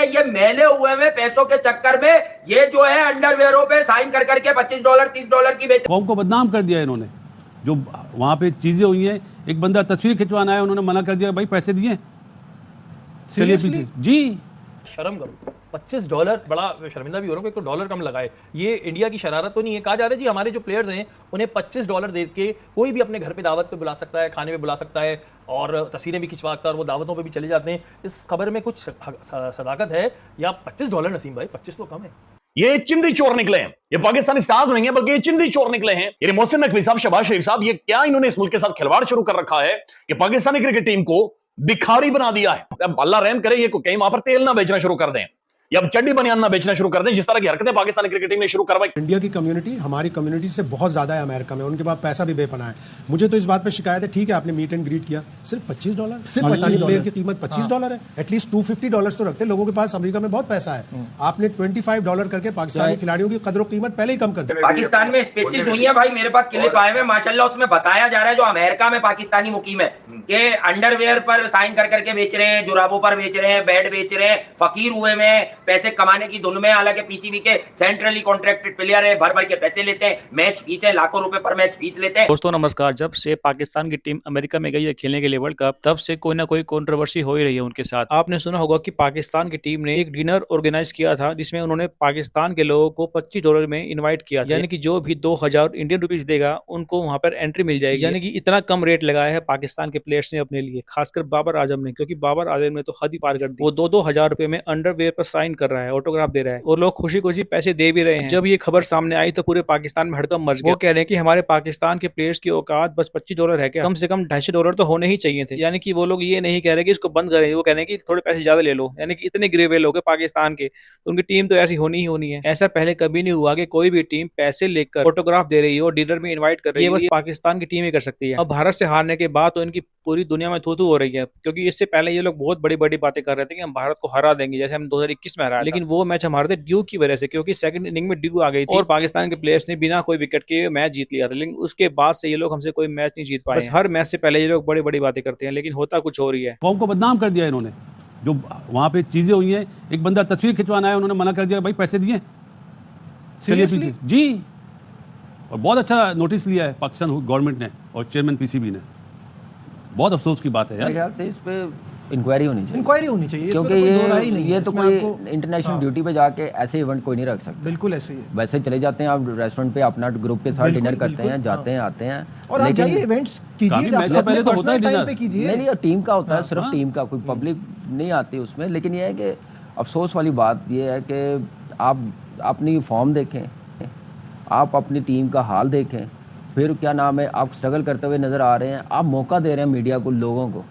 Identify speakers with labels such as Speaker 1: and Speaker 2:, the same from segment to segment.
Speaker 1: ये मैले हुए में पैसों के चक्कर में ये जो है अंडरवेयरों पे साइन कर करके $25 $30 की बेच।
Speaker 2: कौम को बदनाम कर दिया इन्होंने। जो वहां पे चीजें हुई हैं, एक बंदा तस्वीर खिंचवाना है, उन्होंने मना कर दिया, भाई पैसे दिए, चलिए पीछे जी।
Speaker 3: शर्म करो, $25 बड़ा शर्मिंदा भी हो रहा हूँ, एक तो डॉलर कम लगाए। ये इंडिया की शरारत तो नहीं है। कहा जा रहा है जी हमारे जो प्लेयर्स हैं उन्हें $25 दे के कोई भी अपने घर पे दावत पे बुला सकता है, खाने पे बुला सकता है और तस्वीरें भी खिंचवाकर और वो दावतों पे भी चले जाते हैं। इस खबर में कुछ सदाकत है या $25 नसीम भाई, 25 तो कम है।
Speaker 4: ये चिंदी चोर निकले हैं, ये पाकिस्तानी स्टार्स नहीं है बल्कि ये चिंदी चोर निकले हैं। ये मोहसिन नकवी साहब, शहबाज शरीफ साहब, ये क्या इन्होंने इस मुल्क के साथ खिलवाड़ शुरू कर रखा है कि पाकिस्तानी क्रिकेट टीम को भिखारी बना दिया है। अब अल्लाह रहम करे ये कहीं वहां पर तेल ना बेचना शुरू कर दें या चड्डी बनियान ना बेचना शुरू कर दें, जिस तरह की हरकतें पाकिस्तानी क्रिकेट टीम ने शुरू करवाई।
Speaker 5: इंडिया की कम्युनिटी हमारी कम्युनिटी से बहुत ज्यादा है अमेरिका में, उनके पास पैसा भी बेपनाह है। मुझे तो इस बात पे शिकायत है, ठीक है आपने मीट एंड ग्रीट किया, सिर्फ $25, सिर्फ पाकिस्तानी प्लेयर की कीमत $25 है। एटलीस्ट $250 तो रखते, लोगों के पास अमेरिका में बहुत पैसा है। आपने $25 करके पाकिस्तानी खिलाड़ियों की कदर कीमत पहले ही कम कर दी।
Speaker 1: पाकिस्तान में स्पेसिस हुई है भाई, मेरे पास क्लिप आए हुए माशाल्लाह, उसमें बताया जा रहा है जो अमेरिका में पाकिस्तानी मुकीम है कि अंडरवेयर पर साइन कर करके बेच रहे हैं, जुराबों पर बेच रहे हैं, बैट बेच रहे हैं, फकीर हुए में पैसे कमाने की धुन में। हालांकि पीसीबी के सेंट्रली कॉन्ट्रैक्टेड प्लेयर है, भर भर के पैसे लेते हैं, मैच फीस है लाखों रुपए पर मैच फीस लेते हैं।
Speaker 6: दोस्तों नमस्कार। जब से पाकिस्तान की टीम अमेरिका में गई है खेलने के लिए वर्ल्ड कप, तब से कोई ना कोई कंट्रोवर्सी हो ही रही है उनके साथ। आपने सुना होगा कि पाकिस्तान की टीम ने एक डिनर ऑर्गेनाइज किया था जिसमें उन्होंने पाकिस्तान के लोगों को $25 में इन्वाइट किया, यानी कि जो भी 2000 इंडियन रुपीज देगा उनको वहां पर एंट्री मिल जाएगी। यानी कि इतना कम रेट लगाया है पाकिस्तान के प्लेयर्स ने अपने लिए, खासकर बाबर आजम ने, क्योंकि बाबर आजम ने तो हद ही पार कर दी। वो 2-2 हजार रुपए में अंडरवेयर पर साइन कर रहा है, ऑटोग्राफ दे रहा है और लोग खुशी खुशी पैसे दे भी रहे हैं। जब ये खबर सामने आई तो पूरे पाकिस्तान में हड़कंप मच गया। वो कह रहे हैं कि हमारे पाकिस्तान के प्लेयर्स की औकात बस $25 है क्या, कम से कम $250 तो होने ही चाहिए थे। यानी कि वो लोग ये नहीं कह रहे कि इसको बंद करें, वो कह रहे हैं कि थोड़े पैसे ज्यादा ले लो। यानी कि इतने गिरे लोग पाकिस्तान के, तो उनकी टीम तो ऐसी होनी ही होनी है। ऐसा पहले कभी नहीं हुआ कि कोई भी टीम पैसे लेकर फोटोग्राफ दे रही हो, डिनर में इन्वाइट कर रही है। ये बस पाकिस्तान की टीम ही कर सकती है। अब भारत से हारने के बाद तो इनकी पूरी दुनिया में थू-थू हो रही है, क्योंकि इससे पहले ये लोग बहुत बड़ी बड़ी बातें कर रहे थे कि हम भारत को हरा देंगे, जैसे हम 2021 में हराया। लेकिन वो मैच हम हारे थे ड्यू की वजह से, क्योंकि सेकंड इनिंग में ड्यू आ गई थी और पाकिस्तान के प्लेयर्स ने बिना कोई विकेट के मैच जीत लिया था। लेकिन उसके बाद से ये लोग हमसे कोई मैच नहीं जीत पाए। बस हर मैच से पहले ये लोग बड़ी बड़ी बातें करते हैं, लेकिन होता कुछ और ही है।
Speaker 2: कौम को बदनाम कर दिया इन्होंने। जो वहां पे चीजें हुई हैं, एक बंदा तस्वीर खिंचवाना है, उन्होंने मना कर दिया, भाई पैसे दिए, चलिए पीछे जी। और बहुत अच्छा नोटिस लिया है पाकिस्तान गवर्नमेंट ने और चेयरमैन पीसीबी ने। बहुत अफसोस की बात है यार।
Speaker 7: मेरे ख्याल से इस पे इंक्वायरी होनी चाहिए,
Speaker 8: क्योंकि
Speaker 7: ये तो कोई इंटरनेशनल ड्यूटी पे जाके ऐसे इवेंट कोई नहीं रख सकता।
Speaker 8: बिल्कुल ऐसे ही है।
Speaker 7: वैसे चले जाते हैं आप रेस्टोरेंट पे अपना ग्रुप के साथ डिनर करते हैं, जाते हैं आते हैं,
Speaker 8: और आप जाइए इवेंट्स कीजिए,
Speaker 2: पहले तो होता है डिनर
Speaker 8: पे कीजिए।
Speaker 7: नहीं टीम का होता है, सिर्फ टीम का, कोई पब्लिक नहीं आती उसमें। लेकिन ये है कि अफसोस वाली बात ये है कि आप अपनी फॉर्म देखें, आप अपनी टीम का हाल देखें, फिर क्या नाम है, आप स्ट्रगल करते हुए नजर आ रहे हैं, आप मौका दे रहे हैं मीडिया को, लोगों को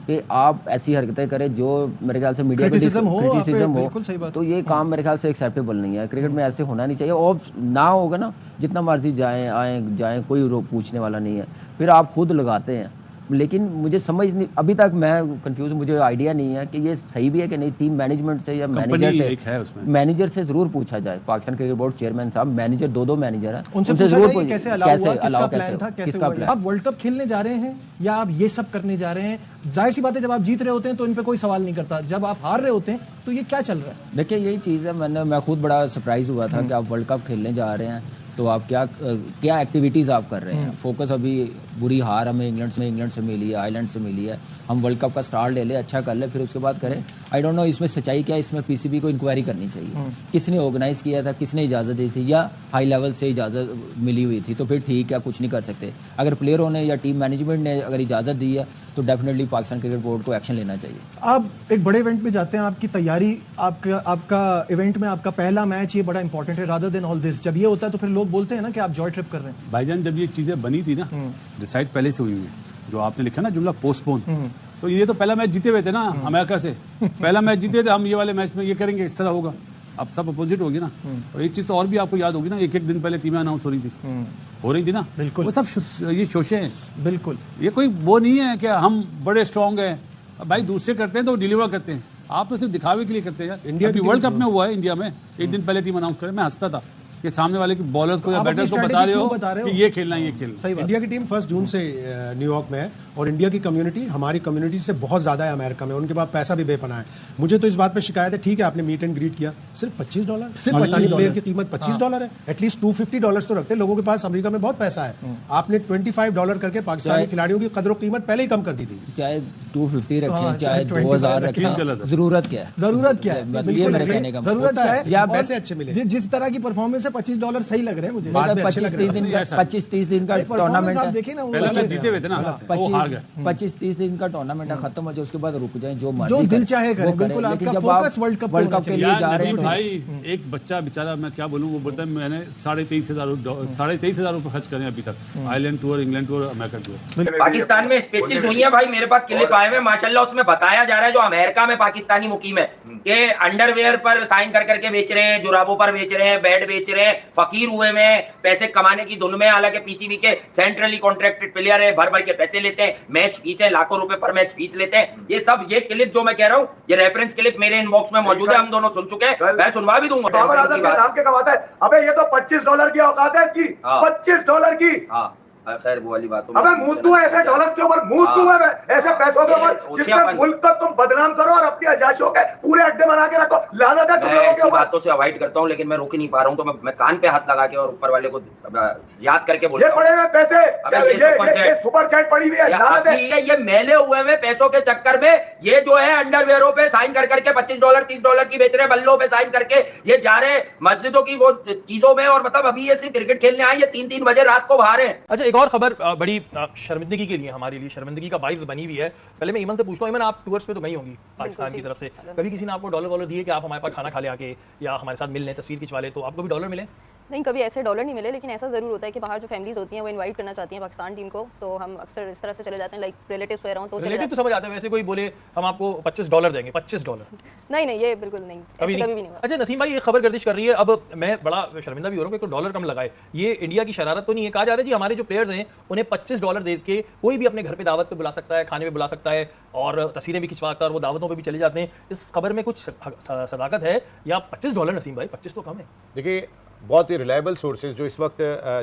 Speaker 7: कि आप ऐसी हरकतें करें जो मेरे ख्याल से मीडिया
Speaker 8: क्रिटिसिज्म
Speaker 7: हो, तो ये काम मेरे ख्याल से एक्सेप्टेबल नहीं है। क्रिकेट में ऐसे होना नहीं चाहिए। और ना होगा ना, जितना मर्जी जाएं कोई पूछने वाला नहीं है, फिर आप खुद लगाते हैं। लेकिन मुझे समझ नहीं, अभी तक मैं कंफ्यूज, मुझे आइडिया नहीं है कि ये सही भी है कि नहीं। टीम मैनेजमेंट से या मैनेजर से जरूर पूछा जाए। पाकिस्तान क्रिकेट बोर्ड चेयरमैन साहब, मैनेजर, दो मैनेजर हैं,
Speaker 8: उनसे जरूर कैसे अलाउ हुआ, किसका प्लान था, कैसे हुआ। आप वर्ल्ड कप खेलने जा रहे हैं या आप ये सब करने जा रहे हैं, जाहिर सी बात है जब आप जीत रहे होते हैं तो इन पे कोई सवाल नहीं करता, जब आप हार रहे होते हैं तो ये क्या चल रहा है।
Speaker 7: देखिए यही चीज़ है, मैं खुद बड़ा सरप्राइज हुआ था कि आप वर्ल्ड कप खेलने जा रहे हैं तो आप क्या एक्टिविटीज़ आप कर रहे हैं। फोकस अभी बुरी हार हमें इंग्लैंड से मिली है, आयरलैंड से मिली है। हम वर्ल्ड कप का स्टार्ट ले ले, अच्छा कर ले, फिर उसके बाद करें। आई डोंट नो इसमें सच्चाई क्या है, इसमें पीसीबी को इंक्वायरी करनी चाहिए। किसने ऑर्गेनाइज किया था, किसने इजाज़त दी थी, या हाई लेवल से इजाज़त मिली हुई थी तो फिर ठीक है, कुछ नहीं कर सकते। अगर प्लेयरों ने या टीम मैनेजमेंट ने अगर इजाज़त दी है तो डेफिनेटली पाकिस्तान क्रिकेट बोर्ड को एक्शन लेना चाहिए।
Speaker 8: आप एक बड़े इवेंट में जाते हैं, आपकी तैयारी, आपका इवेंट में आपका पहला मैच, ये बड़ा इंपॉर्टेंट है रादर देन ऑल दिस। जब ये होता है तो फिर लोग बोलते हैं ना कि आप जॉय ट्रिप कर रहे हैं।
Speaker 2: भाईजान जब ये चीजें बनी थी ना, डिसाइड पहले से हुई है। जो आपने लिखा ना जुमला पोस्टपोन, तो ये तो पहला मैच जीते हुए थे ना अमेरिका से, पहला मैच जीते थे हम, ये वाले मैच में ये करेंगे, इस तरह होगा। अब सब अपोजिट होगी ना। और एक चीज तो और भी आपको याद होगी ना, एक दिन पहले टीमें अनाउंस हो रही थी ना।
Speaker 8: बिल्कुल,
Speaker 2: वो सब ये शोशे हैं।
Speaker 8: बिल्कुल,
Speaker 2: ये कोई वो नहीं है कि हम बड़े स्ट्रांग हैं भाई, दूसरे करते हैं तो डिलीवर करते हैं। आप तो सिर्फ दिखावे के लिए करते हैं यार। इंडिया वर्ल्ड कप में हुआ है इंडिया में, एक दिन पहले टीम अनाउंस करे, मैं हंसता था कि सामने वाले की बॉलर्स को या बैटर्स को बता रहे हो कि ये खेलना है, ये खेलना।
Speaker 5: इंडिया की टीम 1 जून से न्यूयॉर्क में है और इंडिया की कम्युनिटी हमारी कम्युनिटी से बहुत ज़्यादा है अमेरिका में, उनके पास पैसा भी बेपनाह है। मुझे तो इस बात पे शिकायत है, ठीक है आपने मीट एंड ग्रीट किया, सिर्फ $25, सिर्फ पाकिस्तानी प्लेयर की कीमत $25 है। एटलीस्ट $250 तो रखते, लोगों के पास अमेरिका में बहुत पैसा है। आपने $25 करके पाकिस्तानी खिलाड़ियों की कदर कीमत पहले ही कम कर दी थी।
Speaker 7: चाहे 250 रखें चाहे 2000 रखें, जरूरत क्या है?
Speaker 8: जरूरत क्या है?
Speaker 7: बस ये मेरे कहने का
Speaker 8: जरूरत क्या है?
Speaker 7: या
Speaker 5: पैसे अच्छे मिले,
Speaker 8: जिस तरह की परफॉर्मेंस है $25 सही लग रहे हैं मुझे।
Speaker 7: 25-30 दिन का टूर्नामेंट
Speaker 8: आप
Speaker 7: है,
Speaker 8: देखें ना,
Speaker 2: पहले मैच जीते हुए थे ना, वो हार गए।
Speaker 7: 25-30 दिन का टूर्नामेंट है, खत्म हो जाए उसके बाद रुक जाए, जो मर्जी
Speaker 8: जो दिल
Speaker 7: करें,
Speaker 8: चाहे करें,
Speaker 7: वो
Speaker 8: बिल्कुल
Speaker 7: लेकिन
Speaker 8: आपका
Speaker 7: जब आप
Speaker 8: फोकस वर्ल्ड कप
Speaker 7: के लिए जा रहे हैं तो
Speaker 2: भाई एक बच्चा बेचारा, मैं क्या बोलूँ, वो बोलता है मैंने $23,000 रुपए खर्च करे अभी तक, Ireland tour, England tour, America tour.
Speaker 1: Pakistan में स्पेसिस हुई है भाई, मेरे पास क्लिप आए हुए माशाल्लाह, उसमें बताया जा रहा है जो अमेरिका में पाकिस्तानी मुकीम है कि अंडरवेयर पर साइन कर करके बेच रहे हैं, जुराबों पर बेच रहे हैं, बेड बेच रहे हैं, फकीर हुए में पैसे कमाने की धुन में। हालांकि पीसीबी के सेंट्रली कॉन्ट्रैक्टेड प्लेयर है, भर भर के पैसे लेते हैं, मैच फीस है, लाखों रुपए पर मैच फीस लेते हैं। ये सब, ये क्लिप जो मैं कह रहा हूँ, ये रेफरेंस क्लिप मेरे इनबॉक्स में मौजूद है, हम दोनों सुन चुके हैं, मैं सुनवा भी दूंगा।
Speaker 9: बाबर आजम के नाम के कमाता है, अबे ये तो $25 की औकात है इसकी, $25 की।
Speaker 1: हाँ खैर वो वाली बात,
Speaker 9: अबे मुद्दू है ऐसे डॉलर्स के ऊपर, मुद्दू है ऐसे पैसों के ऊपर, जिसमें मुल्क को तुम बदनाम करो और अपनी अजायशों के पूरे अड्डे बना के रखो। लानत है तुम लोगों के ऊपर।
Speaker 1: बातों से अवॉइड करता हूं, लेकिन मैं रोक ही नहीं पा रहा हूं, तो मैं कान पे हाथ लगा के और ऊपर वाले को याद करके बोलता हूं।
Speaker 9: ये पड़े हुए पैसे, ये सुपर चैट पड़ी हुई है, लानत है।
Speaker 1: ये मैले हुए हुए पैसों के चक्कर में ये जो है अंडरवेयरों पे साइन कर करके $25 $30 की बेच रहे, बल्लों पे साइन करके ये जा रहे मस्जिदों की वो चीजों में, और मतलब अभी ये सिर्फ क्रिकेट खेलने आए, ये 3-3 बजे रात को बाहर है।
Speaker 3: अच्छा, एक और खबर बड़ी शर्मिंदगी के लिए, हमारे लिए शर्मिंदगी का बाइस बनी हुई है। पहले मैं ईमन से पूछता हूँ, ईमन आप टूर्स पे तो गई होंगी पाकिस्तान की तरफ से, कभी किसी ने आपको डॉलर दिए कि आप हमारे पास खाना खा ले आके या हमारे साथ मिल लें, तस्वीर खिंचवा ले, तो आपको भी डॉलर मिले?
Speaker 10: नहीं, कभी ऐसे डॉलर नहीं मिले, लेकिन ऐसा ज़रूर होता है कि बाहर जो फैमिलीज होती हैं वो इनवाइट करना चाहती हैं पाकिस्तान टीम को, तो हम अक्सर इस तरह से चले जाते हैं, लाइक रिलेटिव्स वगैरह तो
Speaker 3: रिलेटिव तो समझ आते हैं, वैसे कोई बोले हम आपको $25 देंगे, $25?
Speaker 10: नहीं, ये बिल्कुल नहीं, कभी भी नहीं हुआ।
Speaker 3: अच्छा नसीम भाई, ये खबर गर्दिश कर रही है, अब मैं बड़ा शर्मिंदा भी हो रहा हूँ कि $1 कम लगाए, ये इंडिया की शरारत तो नहीं है? कहा जा रहा है जी हमारे जो प्लेयर्स हैं उन्हें $25 दे के कोई भी अपने घर पे दावत पे बुला सकता है, खाने पे बुला सकता है, और तस्वीरें भी खिंचवा कर वो दावतों पे भी चले जाते हैं। इस खबर में कुछ सदाकत है या $25? नसीम भाई 25 तो कम है।
Speaker 11: देखिए, बहुत ही रिलायबल सोर्सेज जो इस वक्त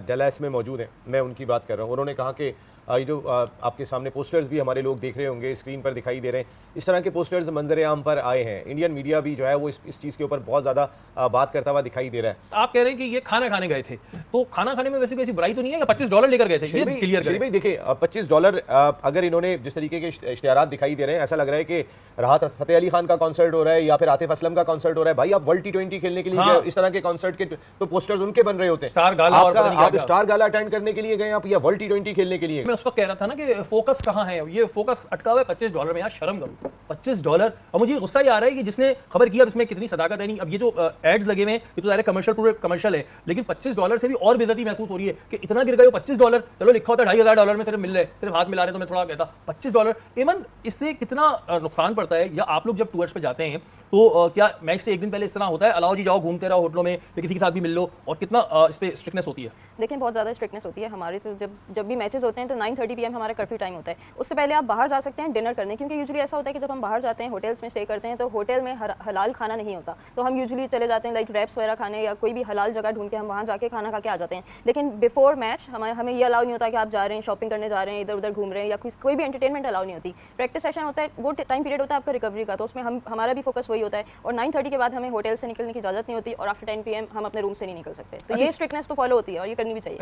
Speaker 11: डैलास में मौजूद हैं, मैं उनकी बात कर रहा हूँ। उन्होंने कहा कि ये जो आपके सामने पोस्टर्स भी हमारे लोग देख रहे होंगे, स्क्रीन पर दिखाई दे रहे हैं, इस तरह के पोस्टर्स मंजर आम पर आए हैं। इंडियन मीडिया भी जो है वो इस चीज़ के ऊपर बहुत ज़्यादा बात करता हुआ दिखाई दे रहा है।
Speaker 3: आप कह रहे हैं कि ये खाना खाने गए थे, तो खाना खाने में वैसे कोई बुराई तो नहीं है, या $25 लेकर गए थे? ये क्लियर करें
Speaker 11: भाई। देखिए, $25 अगर इन्होंने जिस तरीके के इश्तिहारात दिखाई दे रहे हैं, ऐसा लग रहा है कि राहत फतेह अली खान का कॉन्सर्ट हो रहा है या फिर आतिफ असलम का कॉन्सर्ट हो रहा है। भाई आप वर्ल्ड T20 खेलने के लिए इस तरह के कॉन्सर्ट के तो पोस्टर्स उनके बन रहे होते हैं। आप स्टार गाला अटेंड करने के लिए गए, आप या वर्ल्ड T20 खेलने के लिए।
Speaker 3: मैं उस वक्त कह रहा था ना कि फोकस कहाँ है, ये फोकस अटका हुआ है $25 में। यार शर्म करो, $25। और मुझे गुस्सा ये आ रहा है कि जिसने खबर की, अब इसमें कितनी सदाकत है नहीं। अब ये जो एड्स लगे हुए हैं, ये तो डायरेक्ट कमर्शियल, पूरे कमर्शियल है, लेकिन $25 से भी और बेइज्जती महसूस हो रही है कि इतना गिर गए $25। चलो लिखा होता $2500 में सिर्फ मिल रहे, सिर्फ हाथ मिला रहे, तो मैं थोड़ा कहता $25। इमन इससे कितना नुकसान पड़ता है? या आप लोग जब टूर्स पे जाते हैं तो क्या मैच से एक दिन पहले इस तरह होता है, अलाओ जी जाओ घूमते रहो होटलों में या किसी के साथ भी मिल लो, और कितना इस पे स्ट्रिक्टनेस होती है?
Speaker 10: देखिए, बहुत ज़्यादा स्ट्रिक्टनेस होती है हमारी। तो जब भी मैचेस होते हैं तो 9:30 PM हमारा कर्फ्यू टाइम होता है। उससे पहले आप बाहर जा सकते हैं डिनर करने, क्योंकि यूजुअली ऐसा होता है कि जब हम बाहर जाते हैं, होटल्स में स्टे करते हैं, तो होटल में हलाल खाना नहीं होता, तो हम यूजुअली चले जाते हैं लाइक रैप्स वगैरह खाने, या कोई भी हलाल जगह ढूंढ के हम वहाँ जाके खाना खा के आ जाते हैं। लेकिन बिफोर मैच हमें ये अलाउ नहीं होता कि आप जा रहे हैं, शॉपिंग करने जा रहे हैं, इधर उधर घूम रहे हैं, या कोई भी एंटरटेनमेंट अलाउ नहीं होती। प्रैक्टिस सेशन होता है, वो टाइम पीरियड होता है आपका रिकवरी का, तो उसमें हमारा भी फोकस वही होता है। और 9:30 के बाद हमें होटल से निकलने की इजाज़त नहीं होती, और आफ्टर 10 PM हम अपने रूम से नहीं निकल सकते। तो ये स्ट्रिक्टनेस तो फॉलो होती है और ये करनी भी चाहिए।